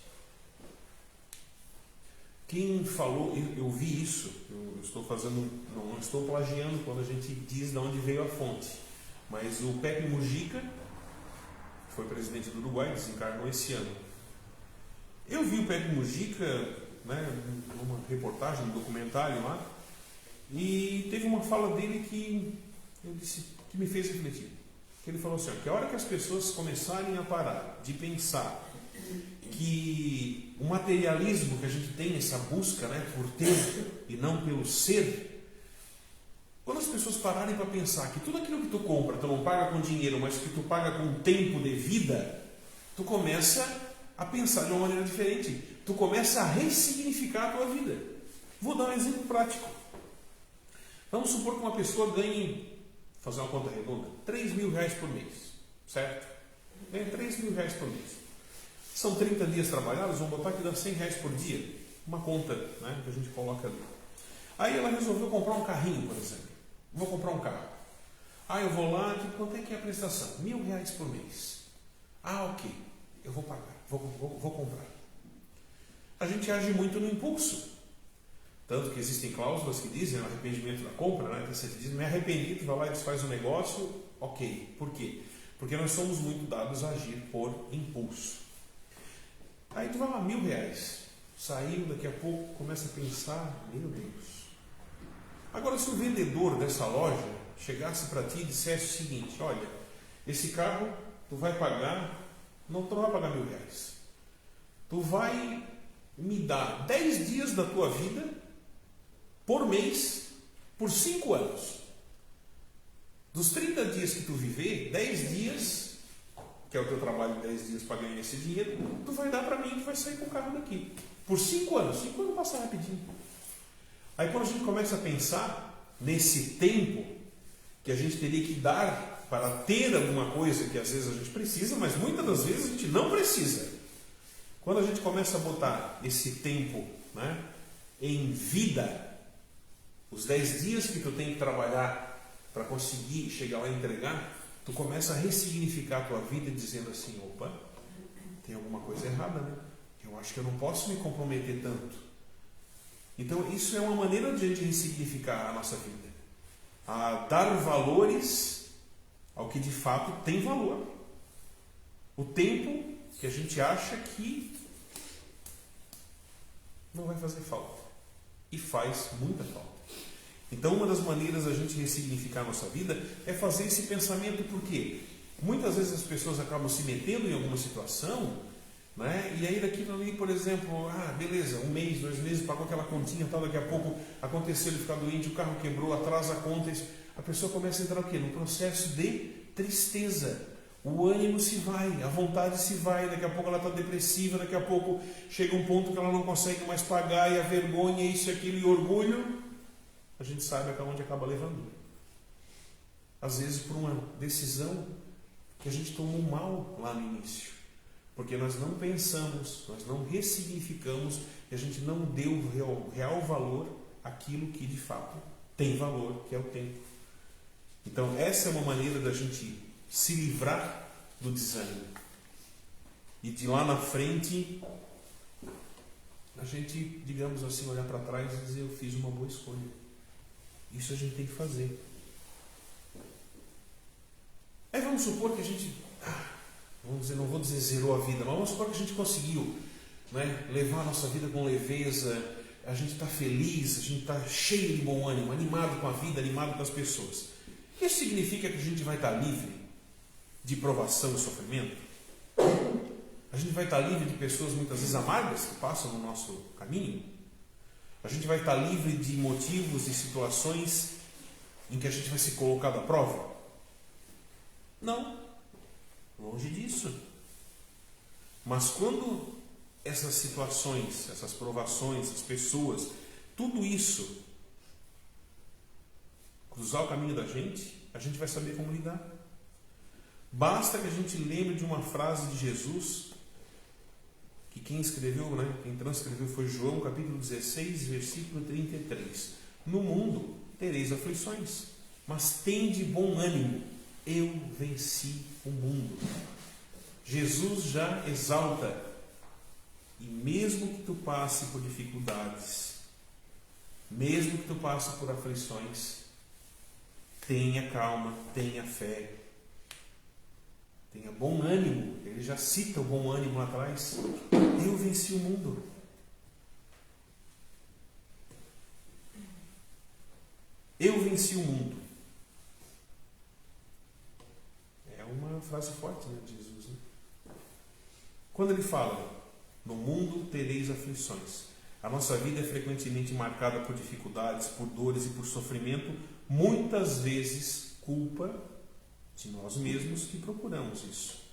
Speaker 3: Quem falou, eu vi isso, eu estou fazendo, não estou plagiando quando a gente diz de onde veio a fonte, mas o Pepe Mujica, que foi presidente do Uruguai, desencarnou esse ano. Eu vi o Pepe Mujica, né, numa reportagem, um documentário lá, e teve uma fala dele que me fez refletir. Ele falou assim, que a hora que as pessoas começarem a parar de pensar que o materialismo que a gente tem, essa busca, né, por ter e não pelo ser, quando as pessoas pararem para pensar que tudo aquilo que tu compra, tu não paga com dinheiro, mas que tu paga com tempo de vida, tu começa a pensar de uma maneira diferente. tu começa a ressignificar a tua vida. Vou dar um exemplo prático. Vamos supor que uma pessoa ganhe, fazer uma conta redonda, 3 mil reais por mês, certo? Ganha 3 mil reais por mês. São 30 dias trabalhados, vamos botar que dá 100 reais por dia. Uma conta, né, que a gente coloca ali. Aí ela resolveu comprar um carrinho, por exemplo. Vou comprar um carro. Ah, eu vou lá, quanto é que é a prestação? 1.000 reais por mês. Ah, ok, eu vou pagar, vou comprar. A gente age muito no impulso. Tanto que existem cláusulas que dizem no arrependimento da compra, né? Você diz, me arrependi, tu vai lá e desfaz o negócio, ok. Por quê? Porque nós somos muito dados a agir por impulso. Aí tu vai lá, 1.000 reais. Saiu, daqui a pouco começa a pensar, meu Deus. Agora, se o vendedor dessa loja chegasse para ti e dissesse o seguinte, olha, esse carro tu vai pagar, tu não vai pagar 1.000 reais. Tu vai me dar 10 dias da tua vida por mês, por 5 anos. Dos 30 dias que tu viver, 10 dias, que é o teu trabalho, 10 dias para ganhar esse dinheiro, tu vai dar para mim e tu vai sair com o carro daqui. Por 5 anos. 5 anos passa rapidinho. Aí quando a gente começa a pensar nesse tempo que a gente teria que dar para ter alguma coisa que às vezes a gente precisa, mas muitas das vezes a gente não precisa. Quando a gente começa a botar esse tempo, né, em vida, os 10 dias que tu tem que trabalhar para conseguir chegar lá e entregar, tu começa a ressignificar a tua vida dizendo assim, opa, tem alguma coisa errada, né? Eu acho que eu não posso me comprometer tanto. Então isso é uma maneira de a gente ressignificar a nossa vida. A dar valores ao que de fato tem valor. O tempo que a gente acha que não vai fazer falta. E faz muita falta. Então uma das maneiras da gente ressignificar a nossa vida é fazer esse pensamento, porque muitas vezes as pessoas acabam se metendo em alguma situação, né? E aí daquilo ali, por exemplo, beleza, 1 mês, 2 meses, pagou aquela continha, tal, daqui a pouco aconteceu ele ficar doente, o carro quebrou, atrasa a conta, a pessoa começa a entrar o quê? No processo de tristeza. O ânimo se vai, a vontade se vai, daqui a pouco ela está depressiva, daqui a pouco chega um ponto que ela não consegue mais pagar, e a vergonha, isso e aquilo, e orgulho, a gente sabe até onde acaba levando. Às vezes por uma decisão que a gente tomou mal lá no início. Porque nós não pensamos, nós não ressignificamos e a gente não deu real valor àquilo que de fato tem valor, que é o tempo. Então essa é uma maneira da gente se livrar do desânimo. E de lá na frente, a gente, digamos assim, olhar para trás e dizer, eu fiz uma boa escolha. Isso a gente tem que fazer. Aí vamos supor que a gente, não vou dizer zerou a vida, mas vamos supor que a gente conseguiu, né, levar a nossa vida com leveza, a gente está feliz, a gente está cheio de bom ânimo, animado com a vida, animado com as pessoas. Isso significa que a gente vai estar livre de provação e sofrimento? A gente vai estar livre de pessoas muitas vezes amargas que passam no nosso caminho? A gente vai estar livre de motivos e situações em que a gente vai ser colocado à prova? Não. Longe disso. Mas quando essas situações, essas provações, as pessoas, tudo isso cruzar o caminho da gente, a gente vai saber como lidar. Basta que a gente lembre de uma frase de Jesus, que quem escreveu, quem transcreveu foi João, capítulo 16, versículo 33. No mundo tereis aflições, mas tende bom ânimo, eu venci o mundo. Jesus já exalta, e mesmo que tu passe por dificuldades, mesmo que tu passe por aflições, tenha calma, tenha fé, tenha bom ânimo. Ele já cita o bom ânimo lá atrás. Eu venci o mundo. Eu venci o mundo. É uma frase forte, de Jesus. Quando ele fala, no mundo tereis aflições. A nossa vida é frequentemente marcada por dificuldades, por dores e por sofrimento, muitas vezes culpa de nós mesmos que procuramos isso.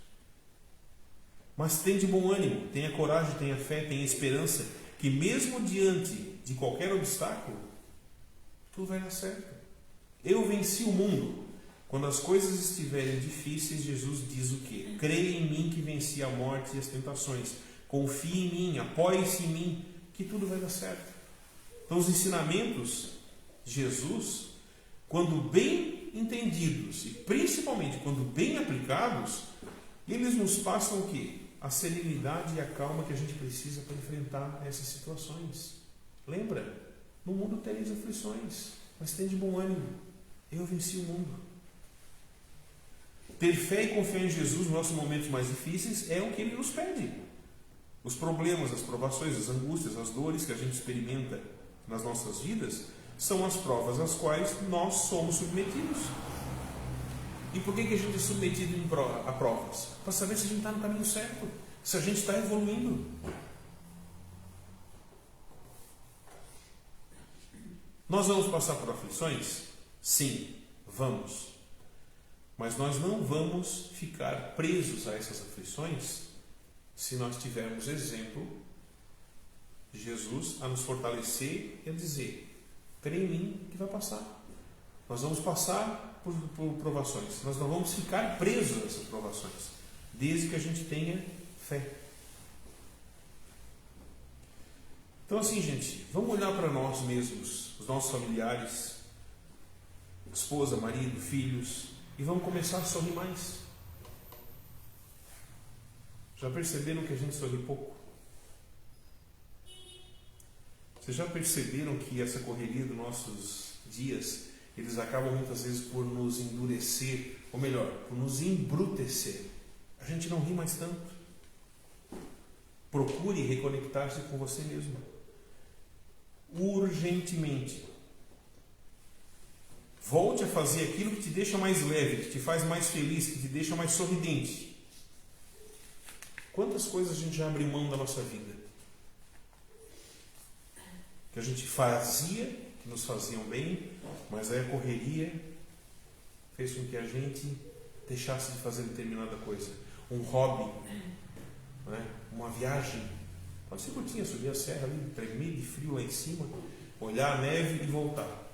Speaker 3: Mas tenha de bom ânimo, tenha coragem, tenha fé, tenha esperança, que mesmo diante de qualquer obstáculo, tudo vai dar certo. Eu venci o mundo. Quando as coisas estiverem difíceis, Jesus diz o quê? Creia em mim que venci a morte e as tentações. Confie em mim, apoie-se em mim, que tudo vai dar certo. Então os ensinamentos de Jesus, quando bem entendidos e principalmente quando bem aplicados, eles nos passam o quê? A serenidade e a calma que a gente precisa para enfrentar essas situações. Lembra? No mundo tereis aflições, mas tem de bom ânimo. Eu venci o mundo. Ter fé e confiar em Jesus nos nossos momentos mais difíceis é o que Ele nos pede. Os problemas, as provações, as angústias, as dores que a gente experimenta nas nossas vidas são as provas às quais nós somos submetidos. E por que a gente é submetido a provas? Para saber se a gente está no caminho certo, se a gente está evoluindo. Nós vamos passar por aflições? Sim, vamos. Mas nós não vamos ficar presos a essas aflições se nós tivermos exemplo de Jesus a nos fortalecer e a dizer: creia em mim que vai passar. Nós vamos passar por provações. Nós não vamos ficar presos a essas provações, desde que a gente tenha fé. Então assim, gente, vamos olhar para nós mesmos, os nossos familiares, esposa, marido, filhos, e vamos começar a sorrir mais. Já perceberam que a gente sorri pouco? Vocês já perceberam que essa correria dos nossos dias, eles acabam muitas vezes por nos endurecer, ou melhor, por nos embrutecer. A gente não ri mais tanto. Procure reconectar-se com você mesmo. Urgentemente. Volte a fazer aquilo que te deixa mais leve, que te faz mais feliz, que te deixa mais sorridente. Quantas coisas a gente já abriu mão da nossa vida? Que a gente fazia, que nos faziam bem, mas aí a correria fez com que a gente deixasse de fazer determinada coisa. Um hobby, né? Uma viagem. Pode ser curtinha, subir a serra ali, tremer de frio lá em cima, olhar a neve e voltar.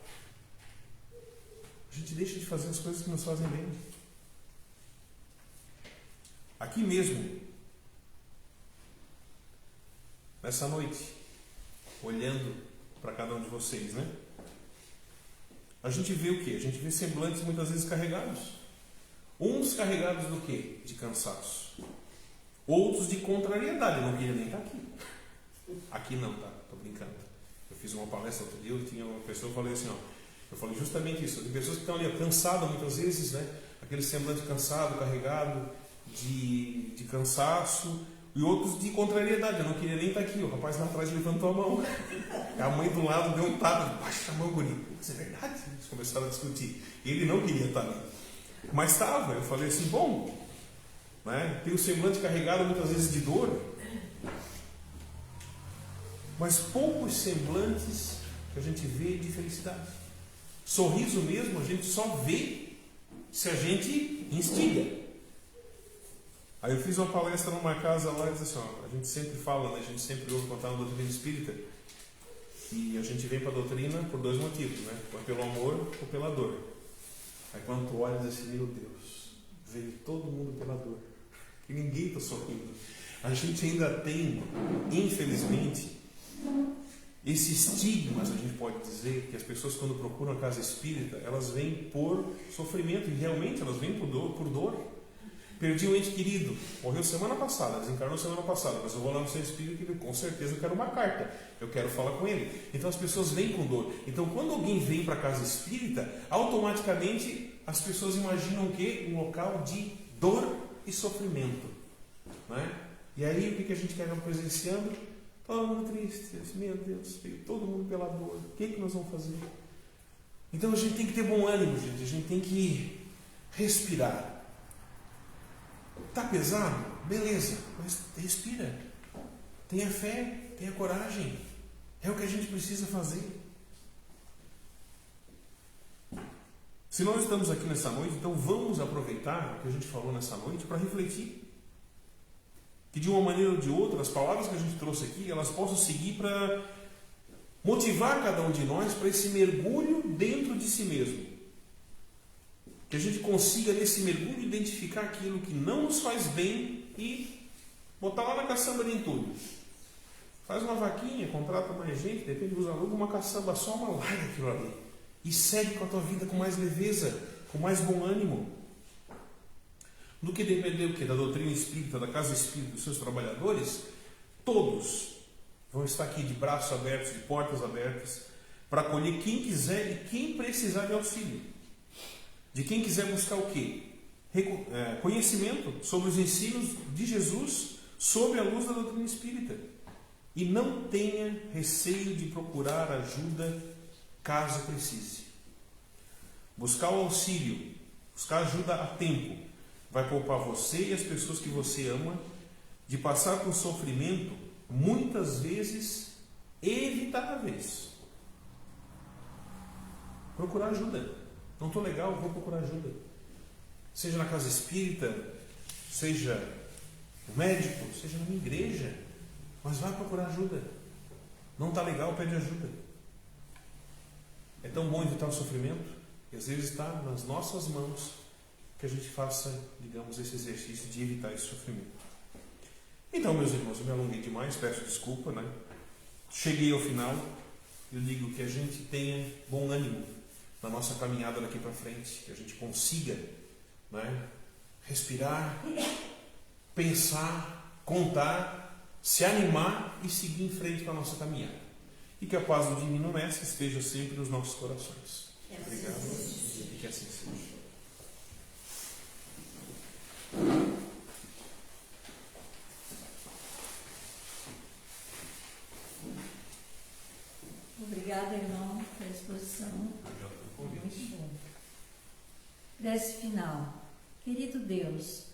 Speaker 3: A gente deixa de fazer as coisas que nos fazem bem. Aqui mesmo, nessa noite, olhando para cada um de vocês, né? A gente vê o quê? A gente vê semblantes muitas vezes carregados. Uns carregados do quê? De cansaço. Outros de contrariedade. Eu não queria nem estar aqui. Aqui não, tá? Tô brincando. Eu fiz uma palestra outro dia, eu tinha uma pessoa, eu falei assim, ó. Eu falei justamente isso. Tem pessoas que estão ali cansadas muitas vezes, né? Aquele semblante cansado, carregado de cansaço. E outros de contrariedade. Eu não queria nem estar aqui. O rapaz lá atrás levantou a mão. A mãe do lado deu um tapa. Baixa a mão, guri. Isso é verdade? Eles começaram a discutir. Ele não queria estar ali. Mas estava. Eu falei assim, bom, né? Tem o semblante carregado muitas vezes de dor. Mas poucos semblantes que a gente vê de felicidade. Sorriso mesmo a gente só vê se a gente instiga. Aí eu fiz uma palestra numa casa lá e disse assim, ó, a gente sempre fala, né, a gente sempre ouve contar na doutrina espírita, e a gente vem para a doutrina por dois motivos, né? Ou pelo amor ou pela dor. Aí quando tu olha e diz assim, meu Deus, veio todo mundo pela dor. E ninguém está sorrindo. A gente ainda tem, infelizmente, esse estigma, a gente pode dizer, que as pessoas quando procuram a casa espírita, elas vêm por sofrimento, e realmente elas vêm por dor. Perdi um ente querido, morreu semana passada, desencarnou semana passada, mas eu vou lá no centro espírita e com certeza eu quero uma carta, eu quero falar com ele. Então as pessoas vêm com dor. Então quando alguém vem para a casa espírita, automaticamente as pessoas imaginam o quê? Um local de dor e sofrimento, né? E aí o que a gente quer presenciando? Todo mundo triste, meu Deus, veio todo mundo pela dor, o que nós vamos fazer? Então a gente tem que ter bom ânimo, gente, a gente tem que respirar. Está pesado? Beleza, mas respira. Tenha fé, tenha coragem. É o que a gente precisa fazer. Se nós estamos aqui nessa noite, então vamos aproveitar o que a gente falou nessa noite para refletir. que de uma maneira ou de outra, as palavras que a gente trouxe aqui, elas possam seguir para motivar cada um de nós para esse mergulho dentro de si mesmo. Que a gente consiga nesse mergulho identificar aquilo que não nos faz bem e botar lá na caçamba de entulho. Faz uma vaquinha, contrata mais gente, de repente usa aluga uma caçamba só, uma larga aquilo ali. E segue com a tua vida com mais leveza, com mais bom ânimo. No que depender o quê? Da doutrina espírita, da casa espírita, dos seus trabalhadores, todos vão estar aqui de braços abertos, de portas abertas, para acolher quem quiser e quem precisar de auxílio. De quem quiser buscar o quê? Conhecimento sobre os ensinos de Jesus, sob a luz da doutrina espírita. E não tenha receio de procurar ajuda caso precise. Buscar o auxílio, buscar ajuda a tempo, vai poupar você e as pessoas que você ama de passar por sofrimento muitas vezes evitáveis. Procurar ajuda. Não estou legal, vou procurar ajuda. Seja na casa espírita, seja no médico, seja na minha igreja. Mas vai procurar ajuda. Não está legal, pede ajuda. É tão bom evitar o sofrimento, e às vezes está nas nossas mãos que a gente faça, digamos, esse exercício de evitar esse sofrimento. Então, meus irmãos, eu me alonguei demais, peço desculpa, né? Cheguei ao final, eu digo que a gente tenha bom ânimo na nossa caminhada daqui para frente, que a gente consiga, né, respirar, pensar, contar, se animar e seguir em frente com a nossa caminhada. E que a paz do Divino Mestre esteja sempre nos nossos corações. Obrigado e que assim seja.
Speaker 2: Obrigada, irmão, pela exposição. Muito bom. Prece final. Querido Deus,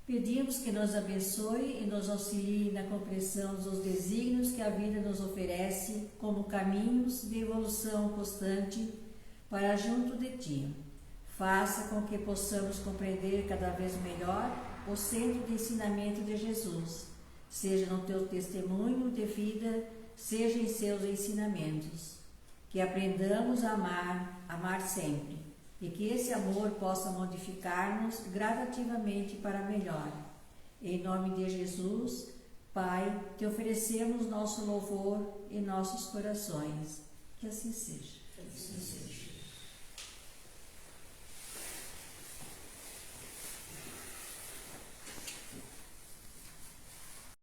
Speaker 2: pedimos que nos abençoe e nos auxilie na compreensão dos desígnios que a vida nos oferece como caminhos de evolução constante para junto de Ti. Faça com que possamos compreender cada vez melhor o centro de ensinamento de Jesus, seja no Teu testemunho de vida, seja em seus ensinamentos. Que aprendamos a amar sempre, e que esse amor possa modificar-nos gradativamente para melhor. Em nome de Jesus, Pai, Te oferecemos nosso louvor e nossos corações. Que assim seja.